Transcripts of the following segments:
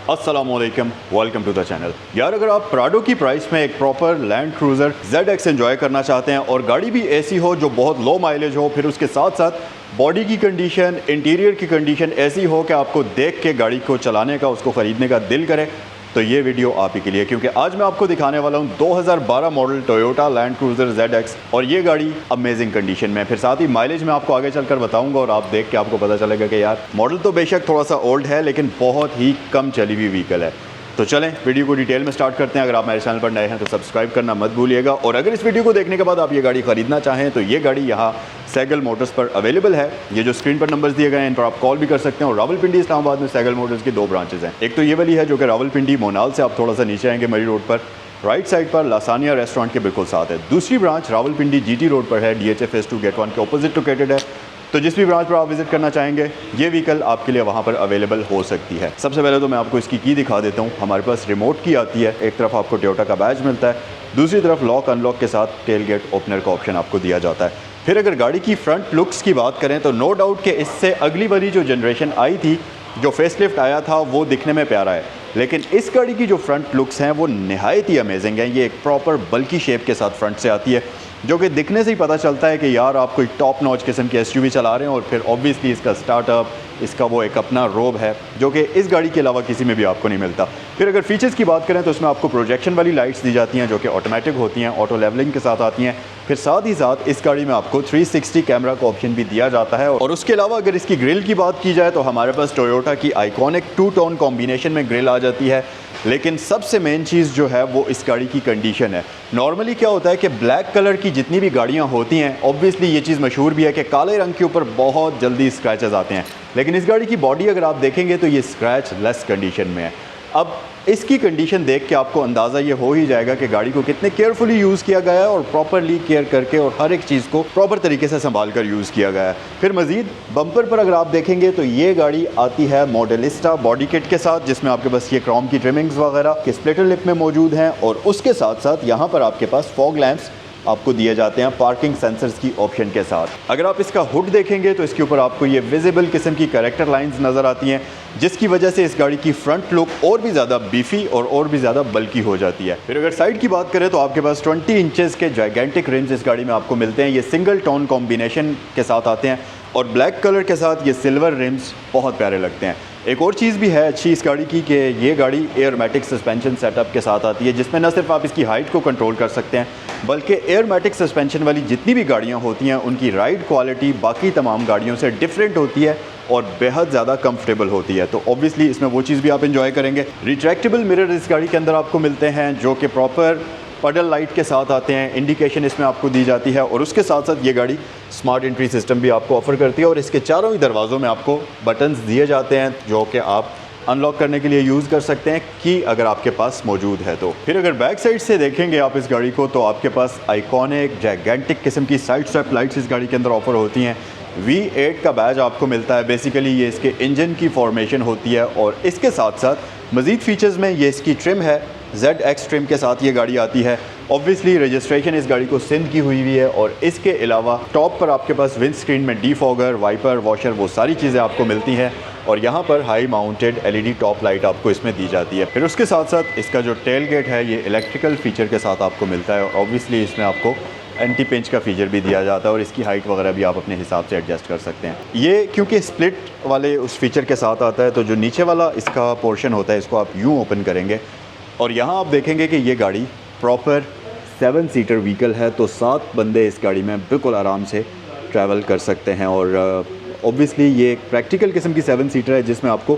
अस्सलामुअलैकुम, welcome to the channel. यार अगर आप प्राडो की प्राइस में एक proper land cruiser ZX enjoy करना चाहते हैं और गाड़ी भी ऐसी हो जो बहुत लो माइलेज हो, फिर उसके साथ साथ बॉडी की कंडीशन, इंटीरियर की कंडीशन ऐसी हो कि आपको देख के गाड़ी को चलाने का, उसको ख़रीदने का दिल करे, तो ये वीडियो आप ही के लिए, क्योंकि आज मैं आपको दिखाने वाला हूँ 2012 model Toyota land cruiser ZX और ये गाड़ी अमेजिंग कंडीशन में। फिर साथ ही माइलेज में आपको आगे चलकर बताऊंगा और आप देख के आपको पता चलेगा कि यार मॉडल तो बेशक थोड़ा सा ओल्ड है लेकिन बहुत ही कम चली हुई व्हीकल है। तो चलें वीडियो को डिटेल में स्टार्ट करते हैं। अगर आप मेरे चैनल पर नए हैं तो सब्सक्राइब करना मत भूलिएगा और अगर इस वीडियो को देखने के बाद आप ये गाड़ी ख़रीदना चाहें तो ये गाड़ी यहाँ सैगल मोटर्स पर अवेलेबल है। ये जो स्क्रीन पर नंबर्स दिए गए हैं इन पर आप कॉल भी कर सकते हैं और रावलपिंडी इस्लामाबाद में सैगल मोटर्स की 2 ब्रांचेज हैं। एक तो ये वाली है जो कि रावलपिंडी मोनाल से आप थोड़ा सा नीचे आएंगे मरी रोड पर, राइट साइड पर लासानिया रेस्टोरेंट के बिल्कुल साथ है। दूसरी ब्रांच रावलपिंडी GT रोड पर है, DHA Phase 2 गेट 1 के अपोजिट लोकेटेड है। तो जिस भी ब्रांच पर आप विजिट करना चाहेंगे ये व्हीकल आपके लिए वहाँ पर अवेलेबल हो सकती है। सबसे पहले तो मैं आपको इसकी की दिखा देता हूँ। हमारे पास रिमोट की आती है, एक तरफ आपको टोयोटा का बैज मिलता है, दूसरी तरफ लॉक अनलॉक के साथ टेल गेट ओपनर का ऑप्शन आपको दिया जाता है। फिर अगर गाड़ी की फ्रंट लुक्स की बात करें तो नो डाउट कि इससे अगली वाली जो जनरेशन आई थी, जो फेसलिफ्ट आया था, वो दिखने में प्यारा है, लेकिन इस गाड़ी की जो फ्रंट लुक्स हैं वो नहायत ही अमेजिंग है। ये एक प्रॉपर बल्की शेप के साथ फ्रंट से आती है जो कि दिखने से ही पता चलता है कि यार आप कोई टॉप नॉच किस्म की SUV चला रहे हैं। और फिर ऑब्वियसली इसका स्टार्टअप, इसका वो एक अपना रोब है जो कि इस गाड़ी के अलावा किसी में भी आपको नहीं मिलता। फिर अगर फीचर्स की बात करें तो इसमें आपको प्रोजेक्शन वाली लाइट्स दी जाती हैं जो कि ऑटोमेटिक होती हैं, ऑटो लेवलिंग के साथ आती हैं। फिर साथ ही साथ इस गाड़ी में आपको 360 कैमरा का ऑप्शन भी दिया जाता है। और उसके अलावा अगर इसकी ग्रिल की बात की जाए तो हमारे पास टोयोटा की आइकॉनिक 2 टोन कॉम्बिनेशन में ग्रिल आ जाती है। लेकिन सबसे मेन चीज़ जो है वो इस गाड़ी की कंडीशन है। नॉर्मली क्या होता है कि ब्लैक कलर की जितनी भी गाड़ियाँ होती हैं, ऑब्वियसली ये चीज़ मशहूर भी है कि काले रंग के ऊपर बहुत जल्दी स्क्रैचेस आते हैं, लेकिन इस गाड़ी की बॉडी अगर आप देखेंगे तो ये स्क्रैच लेस कंडीशन में है। अब इसकी कंडीशन देख के आपको अंदाज़ा ये हो ही जाएगा कि गाड़ी को कितने केयरफुली यूज़ किया गया है और प्रॉपरली केयर करके और हर एक चीज़ को प्रॉपर तरीके से संभाल कर यूज़ किया गया है। फिर मज़ीद बम्पर पर अगर आप देखेंगे तो ये गाड़ी आती है मॉडलिस्टा बॉडी किट के साथ, जिसमें आपके पास ये क्रोम की ट्रिमिंग्स वगैरह के स्प्लिटर लिप में मौजूद हैं। और उसके साथ साथ यहाँ पर आपके पास फॉग लैंप्स आपको दिए जाते हैं पार्किंग सेंसर्स की ऑप्शन के साथ। अगर आप इसका हुड देखेंगे तो इसके ऊपर आपको ये विजिबल किस्म की कैरेक्टर लाइंस नज़र आती हैं, जिसकी वजह से इस गाड़ी की फ्रंट लुक और भी ज़्यादा बीफी और भी ज़्यादा बल्की हो जाती है। फिर अगर साइड की बात करें तो आपके पास 20 इंचेस के जाइगेंटिक रिम्स इस गाड़ी में आपको मिलते हैं। ये सिंगल टोन कॉम्बिनेशन के साथ आते हैं और ब्लैक कलर के साथ ये सिल्वर रिम्स बहुत प्यारे लगते हैं। एक और चीज़ भी है अच्छी इस गाड़ी की कि ये गाड़ी एयरमैटिक सस्पेंशन सेटअप के साथ आती है, जिसमें न सिर्फ आप इसकी हाइट को कंट्रोल कर सकते हैं बल्कि एयरमैटिक सस्पेंशन वाली जितनी भी गाड़ियाँ होती हैं उनकी राइड क्वालिटी बाकी तमाम गाड़ियों से डिफरेंट होती है और बेहद ज़्यादा कंफर्टेबल होती है। तो ऑब्वियसली इसमें वो चीज़ भी आप एंजॉय करेंगे। रिट्रैक्टेबल मिरर इस गाड़ी के अंदर आपको मिलते हैं जो कि प्रॉपर पडल लाइट के साथ आते हैं, इंडिकेशन इसमें आपको दी जाती है। और उसके साथ साथ ये गाड़ी स्मार्ट एंट्री सिस्टम भी आपको ऑफर करती है और इसके चारों ही दरवाज़ों में आपको बटन्स दिए जाते हैं जो कि आप अनलॉक करने के लिए यूज़ कर सकते हैं कि अगर आपके पास मौजूद है तो। फिर अगर बैक साइड से देखेंगे आप इस गाड़ी को तो आपके पास आइकॉनिक जाइगेंटिक किस्म की साइड स्टेप लाइट्स इस गाड़ी के अंदर ऑफर होती हैं। V8 का बैज आपको मिलता है, बेसिकली ये इसके इंजन की फॉर्मेशन होती है। और इसके साथ साथ मज़ीद फीचर्स में ये इसकी ट्रिम है, ZX ट्रिम के साथ ये गाड़ी आती है। ऑब्वियसली रजिस्ट्रेशन इस गाड़ी को सिंध की हुई है और इसके अलावा टॉप पर आपके पास विंड स्क्रीन में डीफॉगर, वाइपर, वॉशर, वो सारी चीज़ें आपको मिलती हैं। और यहाँ पर high mounted LED top light आपको इसमें दी जाती है। फिर उसके साथ साथ इसका जो टेल गेट है ये इलेक्ट्रिकल फीचर के साथ आपको मिलता है और ऑब्वियसली इसमें आपको एंटी पिंच का फीचर भी दिया जाता है और इसकी हाइट वगैरह भी आप अपने हिसाब से एडजस्ट कर सकते हैं। ये क्योंकि स्प्लिट वाले उस फीचर के साथ आता है तो जो नीचे वाला इसका पोर्शन होता है इसको आप यूँ ओपन करेंगे और यहाँ आप देखेंगे कि ये गाड़ी प्रॉपर 7 सीटर व्हीकल है, तो 7 बंदे इस गाड़ी में बिल्कुल आराम से ट्रैवल कर सकते हैं। और ऑब्वियसली ये एक प्रैक्टिकल किस्म की 7 सीटर है जिसमें आपको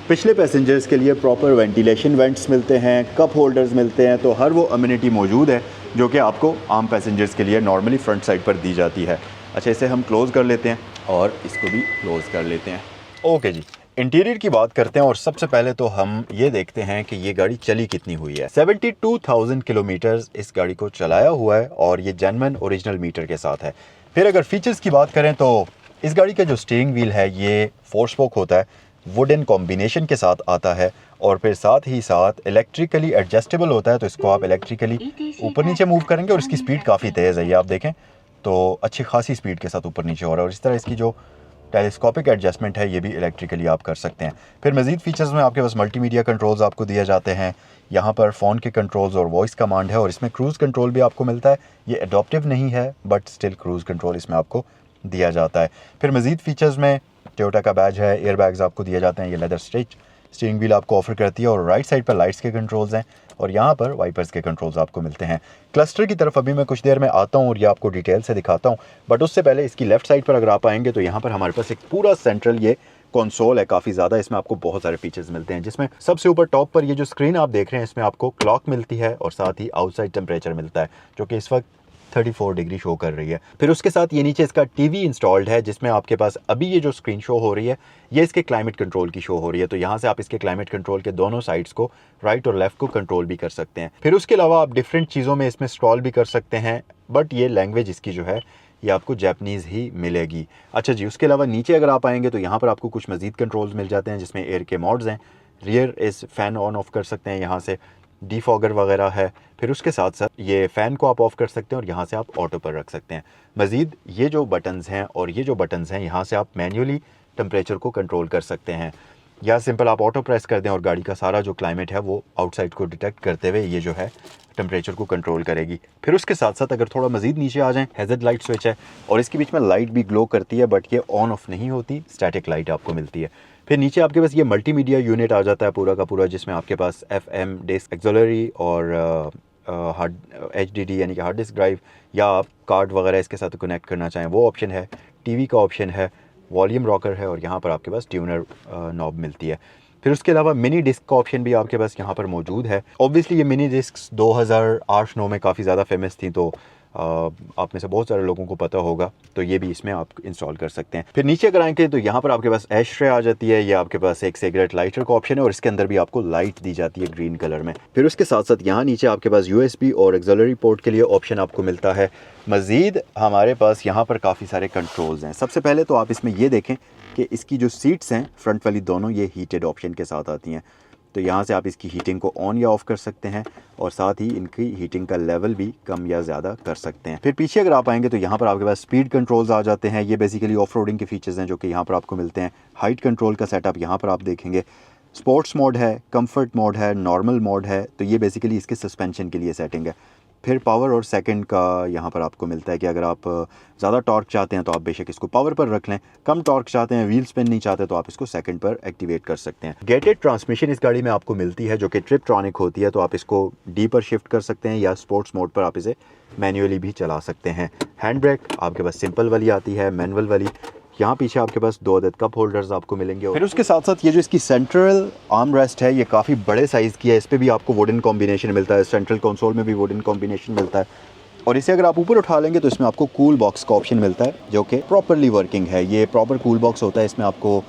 पिछले पैसेंजर्स के लिए प्रॉपर वेंटिलेशन वेंट्स मिलते हैं, कप होल्डर्स मिलते हैं, तो हर वो अम्यूनिटी मौजूद है जो कि आपको आम पैसेंजर्स के लिए नॉर्मली फ्रंट साइड पर दी जाती है। अच्छा, इसे हम क्लोज़ कर लेते हैं और इसको भी क्लोज़ कर लेते हैं। ओके जी, इंटीरियर की बात करते हैं और सबसे पहले तो हम ये देखते हैं कि ये गाड़ी चली कितनी हुई है। 72,000 किलोमीटर इस गाड़ी को चलाया हुआ है और ये जेन्युइन ओरिजिनल मीटर के साथ है। फिर अगर फीचर्स की बात करें तो इस गाड़ी का जो स्टीयरिंग व्हील है ये 4 स्पोक होता है, वुडन कॉम्बिनेशन के साथ आता है और फिर साथ ही साथ इलेक्ट्रिकली एडजस्टेबल होता है, तो इसको आप इलेक्ट्रिकली ऊपर नीचे मूव करेंगे और इसकी स्पीड काफ़ी तेज़ है। ये आप देखें तो अच्छी खासी स्पीड के साथ ऊपर नीचे हो रहा है। और इस तरह इसकी जो टेलीस्कोपिक एडजस्टमेंट है, ये भी इलेक्ट्रिकली आप कर सकते हैं। फिर मज़ीद फीचर्स में आपके पास मल्टीमीडिया कंट्रोल्स आपको दिए जाते हैं। यहाँ पर फ़ोन के कंट्रोल्स और वॉइस कमांड है, और इसमें क्रूज़ कंट्रोल भी आपको मिलता है। ये एडॉप्टिव नहीं है बट स्टिल क्रूज़ कंट्रोल इसमें आपको दिया जाता है। फिर मज़ीद फीचर्स में टोयोटा का बैज है, एयर बैग्स आपको दिए जाते हैं, ये लेदर स्टिच स्टीयरिंग व्हील आपको ऑफर करती है, और राइट साइड पर लाइट्स के कंट्रोल्स हैं, और यहाँ पर वाइपर्स के कंट्रोल्स आपको मिलते हैं। क्लस्टर की तरफ अभी मैं कुछ देर में आता हूँ और ये आपको डिटेल से दिखाता हूँ, बट उससे पहले इसकी लेफ्ट साइड पर अगर आप आएंगे तो यहाँ पर हमारे पास एक पूरा सेंट्रल ये कंसोल है, काफ़ी ज़्यादा। इसमें आपको बहुत सारे फीचर्स मिलते हैं, जिसमें सबसे ऊपर टॉप पर ये जो स्क्रीन आप देख रहे हैं, इसमें आपको क्लॉक मिलती है और साथ ही आउटसाइड टेम्परेचर मिलता है, जो कि इस वक्त 34 डिग्री शो कर रही है। फिर उसके साथ ये नीचे इसका टीवी इंस्टॉल्ड है, जिसमें आपके पास अभी ये जो स्क्रीन शो हो रही है ये इसके क्लाइमेट कंट्रोल की शो हो रही है। तो यहाँ से आप इसके क्लाइमेट कंट्रोल के दोनों साइड्स को, राइट और लेफ्ट को कंट्रोल भी कर सकते हैं। फिर उसके अलावा आप डिफरेंट चीज़ों में इसमें स्क्रॉल भी कर सकते हैं, बट ये लैंग्वेज इसकी जो है ये आपको जैपनीज़ ही मिलेगी। अच्छा जी, उसके अलावा नीचे अगर आप आएंगे तो यहाँ पर आपको कुछ मज़ीद कंट्रोल्स मिल जाते हैं, जिसमें एयर के मोड्स हैं, रियर इस फ़ैन ऑन ऑफ कर सकते हैं, यहाँ से डीफॉगर वगैरह है। फिर उसके साथ साथ ये फ़ैन को आप ऑफ़ कर सकते हैं और यहाँ से आप ऑटो पर रख सकते हैं। मज़ीद ये जो बटन्स हैं और ये जो बटन्स हैं, यहाँ से आप मैन्युअली टेम्परेचर को कंट्रोल कर सकते हैं, या सिंपल आप ऑटो प्रेस कर दें और गाड़ी का सारा जो क्लाइमेट है वो आउटसाइड को डिटेक्ट करते हुए ये जो है टेम्परेचर को कंट्रोल करेगी। फिर उसके साथ साथ अगर थोड़ा मज़ीद नीचे आ जाएं, हैज़र्ड लाइट स्विच है, और इसके बीच में लाइट भी ग्लो करती है, बट ये ऑन ऑफ नहीं होती, स्टैटिक लाइट आपको मिलती है। फिर नीचे आपके पास ये मल्टीमीडिया यूनिट आ जाता है पूरा का पूरा, जिसमें आपके पास FM डिस्क एक्सिलरी और हार्ड HDD यानी कि हार्ड डिस्क ड्राइव, या आप कार्ड वगैरह इसके साथ कनेक्ट करना चाहें वो ऑप्शन है, टीवी का ऑप्शन है, वॉल्यूम रॉकर है, और यहाँ पर आपके पास ट्यूनर नॉब मिलती है। फिर उसके अलावा मिनी डिस्क का ऑप्शन भी आपके पास यहाँ पर मौजूद है। ऑब्वियसली ये मिनी डिस्क 2008-9 में काफ़ी ज़्यादा फेमस थी, तो आप में से बहुत सारे लोगों को पता होगा, तो ये भी इसमें आप इंस्टॉल कर सकते हैं। फिर नीचे अगर आएंगे तो यहाँ पर आपके पास एश ट्रे आ जाती है, ये आपके पास एक सिगरेट लाइटर का ऑप्शन है, और इसके अंदर भी आपको लाइट दी जाती है ग्रीन कलर में। फिर उसके साथ साथ यहाँ नीचे आपके पास USB और एक्सिलरी पोर्ट के लिए ऑप्शन आपको मिलता है। मज़ीद हमारे पास यहाँ पर काफ़ी सारे कंट्रोल्स हैं। सबसे पहले तो आप इसमें ये देखें कि इसकी जो सीट्स हैं फ्रंट वाली दोनों ये हीटेड ऑप्शन के साथ आती हैं, तो यहाँ से आप इसकी हीटिंग को ऑन या ऑफ़ कर सकते हैं, और साथ ही इनकी हीटिंग का लेवल भी कम या ज़्यादा कर सकते हैं। फिर पीछे अगर आप आएंगे तो यहाँ पर आपके पास स्पीड कंट्रोल्स आ जाते हैं, ये बेसिकली ऑफ रोडिंग के फीचर्स हैं जो कि यहाँ पर आपको मिलते हैं। हाइट कंट्रोल का सेटअप यहाँ पर आप देखेंगे, स्पोर्ट्स मोड है, कंफर्ट मोड है, नॉर्मल मोड है, तो ये बेसिकली इसके सस्पेंशन के लिए सेटिंग है। फिर पावर और सेकंड का यहाँ पर आपको मिलता है कि अगर आप ज़्यादा टॉर्क चाहते हैं तो आप बेशक इसको पावर पर रख लें, कम टॉर्क चाहते हैं, व्हील स्पिन नहीं चाहते तो आप इसको सेकंड पर एक्टिवेट कर सकते हैं। गेटेड ट्रांसमिशन इस गाड़ी में आपको मिलती है जो कि ट्रिपट्रॉनिक होती है, तो आप इसको डी पर शिफ्ट कर सकते हैं या स्पोर्ट्स मोड पर आप इसे मैन्युअली भी चला सकते हैं। हैंड ब्रेक आपके पास सिंपल वाली आती है, मैनुअल वाली। यहाँ पीछे आपके पास 2 अदद कप होल्डर्स आपको मिलेंगे। फिर उसके साथ साथ ये जो इसकी सेंट्रल आर्म रेस्ट है ये काफ़ी बड़े साइज़ की है, इस पर भी आपको वुडन कॉम्बिनेशन मिलता है, सेंट्रल कंसोल में भी वुडन कॉम्बिनेशन मिलता है, और इसे अगर आप ऊपर उठा लेंगे तो इसमें आपको कूल बॉक्स का ऑप्शन मिलता है जो कि प्रॉपरली वर्किंग है। ये प्रॉपर कूल बॉक्स होता है, इसमें आपको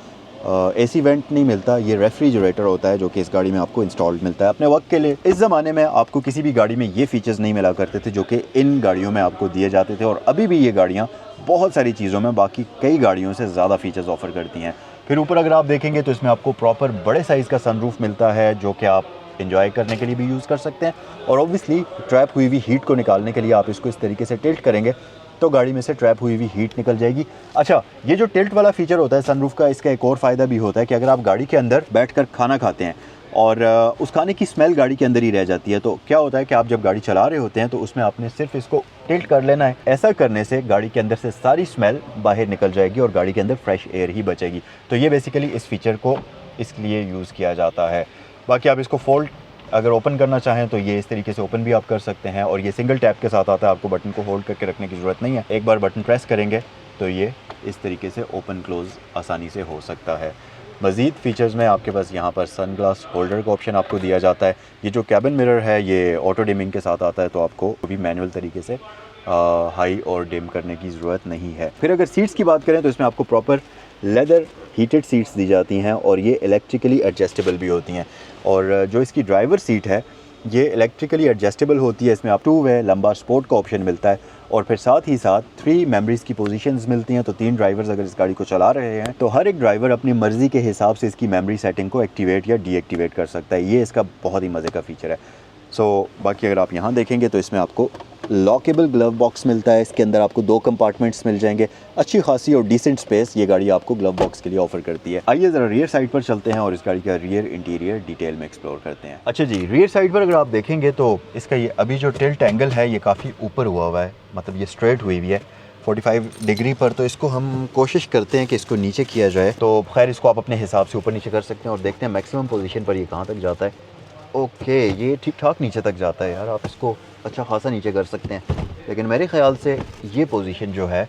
AC वेंट नहीं मिलता, ये रेफ्रिजरेटर होता है जो कि इस गाड़ी में आपको इंस्टॉल्ड मिलता है अपने वक्त के लिए। इस ज़माने में आपको किसी भी गाड़ी में ये फीचर्स नहीं मिला करते थे जो कि इन गाड़ियों में आपको दिए जाते थे, और अभी भी ये गाड़ियाँ बहुत सारी चीज़ों में बाकी कई गाड़ियों से ज़्यादा फीचर्स ऑफर करती हैं। फिर ऊपर अगर आप देखेंगे तो इसमें आपको प्रॉपर बड़े साइज़ का सनरूफ मिलता है जो कि आप एंजॉय करने के लिए भी यूज़ कर सकते हैं, और ऑब्वियसली ट्रैप हुई हुई हीट को निकालने के लिए आप इसको इस तरीके से टिल्ट करेंगे तो गाड़ी में से ट्रैप हुई हुई हीट निकल जाएगी। अच्छा, ये जो टिल्ट वाला फीचर होता है सनरूफ का, इसका एक और फ़ायदा भी होता है कि अगर आप गाड़ी के अंदर बैठकर खाना खाते हैं और उस खाने की स्मेल गाड़ी के अंदर ही रह जाती है, तो क्या होता है कि आप जब गाड़ी चला रहे होते हैं तो उसमें आपने सिर्फ इसको टिल्ट कर लेना है। ऐसा करने से गाड़ी के अंदर से सारी स्मेल बाहर निकल जाएगी और गाड़ी के अंदर फ्रेश एयर ही बचेगी। तो ये बेसिकली इस फीचर को इसलिए यूज़ किया जाता है। बाकी आप इसको फोल्ड अगर ओपन करना चाहें तो ये इस तरीके से ओपन भी आप कर सकते हैं, और ये सिंगल टैप के साथ आता है, आपको बटन को होल्ड करके रखने की ज़रूरत नहीं है। एक बार बटन प्रेस करेंगे तो ये इस तरीके से ओपन क्लोज़ आसानी से हो सकता है। मज़ीद फ़ीचर्स में आपके पास यहाँ पर सन ग्लास होल्डर का ऑप्शन आपको दिया जाता है। ये जो कैबिन मिरर है ये ऑटो डिमिंग के साथ आता है, तो आपको भी मैनुअल तरीके से हाई और डिम करने की ज़रूरत नहीं है। फिर अगर सीट्स की बात करें तो इसमें आपको प्रॉपर लेदर हीटेड सीट्स दी जाती हैं, और ये इलेक्ट्रिकली एडजस्टेबल भी होती हैं, और जो इसकी ड्राइवर सीट है ये इलेक्ट्रिकली एडजस्टेबल होती है। इसमें आप 2 वे लंबा स्पोर्ट का ऑप्शन मिलता है, और फिर साथ ही साथ 3 मेमोरीज़ की पोजीशंस मिलती हैं, तो 3 ड्राइवर्स अगर इस गाड़ी को चला रहे हैं तो हर एक ड्राइवर अपनी मर्ज़ी के हिसाब से इसकी मेमोरी सेटिंग को एक्टिवेट या डीएक्टिवेट कर सकता है। ये इसका बहुत ही मज़े का फ़ीचर है। बाकी अगर आप यहाँ देखेंगे तो इसमें आपको लॉकेबल ग्लव बॉक्स मिलता है। इसके अंदर आपको 2 कंपार्टमेंट्स मिल जाएंगे। अच्छी खासी और डिसेंट स्पेस ये गाड़ी आपको ग्लव बॉक्स के लिए ऑफर करती है। आइए ज़रा रियर साइड पर चलते हैं और इस गाड़ी का रियर इंटीरियर डिटेल में एक्सप्लोर करते हैं। अच्छा जी, रियर साइड पर अगर आप देखेंगे तो इसका ये अभी जो टिल्ट एंगल है ये काफ़ी ऊपर हुआ है, मतलब ये स्ट्रेट हुई है 45 डिग्री पर। तो इसको हम कोशिश करते हैं कि इसको नीचे किया जाए। तो खैर इसको आप अपने हिसाब से ऊपर नीचे कर सकते हैं और देखते हैं मैक्सिमम पोजीशन पर ये कहाँ तक जाता है। ओके, ये ठीक ठाक नीचे तक जाता है यार, आप इसको अच्छा खासा नीचे कर सकते हैं। लेकिन मेरे ख्याल से ये पोजीशन जो है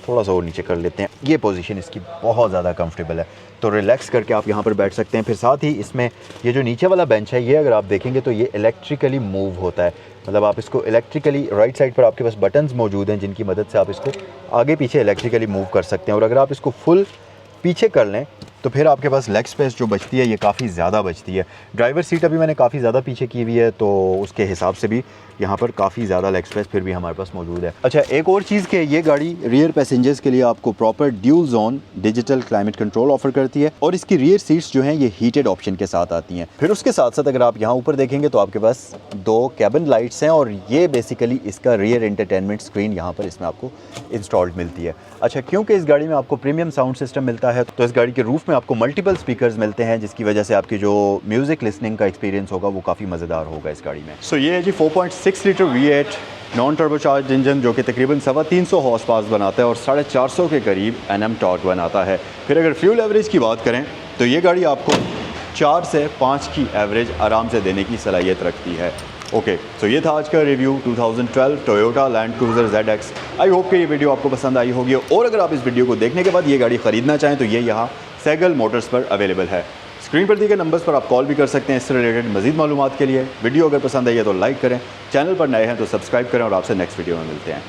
थोड़ा सा और नीचे कर लेते हैं। ये पोजीशन इसकी बहुत ज़्यादा कंफर्टेबल है, तो रिलैक्स करके आप यहाँ पर बैठ सकते हैं। फिर साथ ही इसमें ये जो नीचे वाला बेंच है ये अगर आप देखेंगे तो ये इलेक्ट्रिकली मूव होता है, मतलब आप इसको इलेक्ट्रिकली राइट साइड पर आपके पास बटन्स मौजूद हैं जिनकी मदद से आप इसको आगे पीछे इलेक्ट्रिकली मूव कर सकते हैं। और अगर आप इसको फुल पीछे कर लें तो फिर आपके पास लेग स्पेस जो बचती है ये काफ़ी ज़्यादा बचती है। ड्राइवर सीट अभी मैंने काफ़ी ज़्यादा पीछे की हुई है, तो उसके हिसाब से भी यहाँ पर काफ़ी ज़्यादा लेग स्पेस फिर भी हमारे पास मौजूद है। अच्छा, एक और चीज़ कि ये गाड़ी रियर पैसेंजर्स के लिए आपको proper dual zone digital climate control offer करती है और इसकी रियर सीट्स जो हैं ये हीटेड ऑप्शन के साथ आती हैं। फिर उसके साथ साथ अगर आप यहाँ ऊपर देखेंगे तो आपके पास 2 कैबिन लाइट्स हैं और ये बेसिकली इसका रियर एंटरटेनमेंट स्क्रीन यहाँ पर इसमें आपको इंस्टॉल्ड मिलती है। अच्छा, क्योंकि इस गाड़ी में आपको प्रीमियम साउंड सिस्टम मिलता है तो इस गाड़ी के रूफ में आपको मल्टीपल स्पीकर्स मिलते हैं, जिसकी वजह से आपकी जो म्यूज़िक लिसनिंग का एक्सपीरियंस होगा वो काफ़ी मज़ेदार होगा इस गाड़ी में। सो ये है जी 4.6 litre V8 non turbocharge engine जो कि तकरीबन 350 हॉर्स पावर बनाता है और 450 के करीब Nm टॉर्क बनाता है। फिर अगर फ्यूल एवरेज की बात करें तो ये गाड़ी आपको 4 से 5 की एवरेज आराम से देने की सलाहियत रखती है। ओके, सो ये था आज का review 2012 Toyota land cruiser ZX। I hope कि ये वीडियो आपको पसंद आई होगी और अगर आप इस वीडियो को देखने के बाद ये गाड़ी ख़रीदना चाहें तो ये यहाँ सैगल मोटर्स पर अवेलेबल है। स्क्रीन पर दिए गए नंबर्स पर आप कॉल भी कर सकते हैं इससे रिलेटेड मज़ीद मालूमात के लिए। वीडियो अगर पसंद आई है तो लाइक करें, चैनल पर नए हैं तो सब्सक्राइब करें और आपसे नेक्स्ट वीडियो में मिलते हैं।